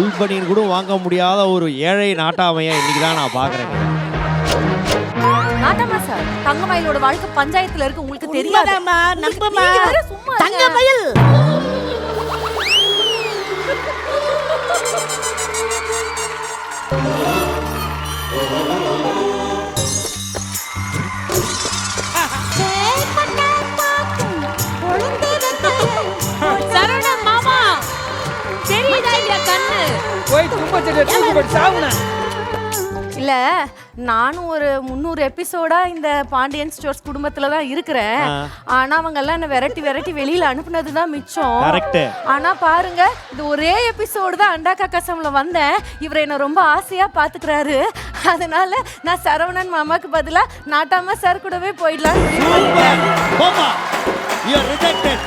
உள்பனியன் கூட வாங்க முடியாத ஒரு ஏழை நாட்டாமையா இன்னைக்கு தான் நான் பாக்குறேன். நாட்டாமா சார், தங்கமயிலோட வாழ்க்கை பஞ்சாயத்துல இருக்கு, உங்களுக்கு தெரியாதா? நம்பமா நீங்க வேற சும்மா இருங்க. தங்கமயில் சரவணன் மாமா, தெரியுதா இல்லையா கண்ணு? போய் தும்பச்செடியை தூக்கி போட்டு சாவுன. இல்ல, நானும் ஒரு 300 எபிசோடா இந்த பாண்டியன் ஸ்டோர்ஸ் குடும்பத்துல தான் இருக்கிறேன். ஆனா அவங்க எல்லாம் என்ன விரட்டி வெளியில அனுப்புனதுதான் மிச்சம். கரெக்ட். ஆனா பாருங்க, இது ஒரே எபிசோடு தான் அண்டாக்கா கசம்ல வந்தேன். இவர் என்ன ரொம்ப ஆசையா பாத்துக்கிறாரு. அதனால நான் சரவணன் மாமாக்கு பதிலா நாட்டாமா சார் கூடவே போயிடலாம். You are rejected.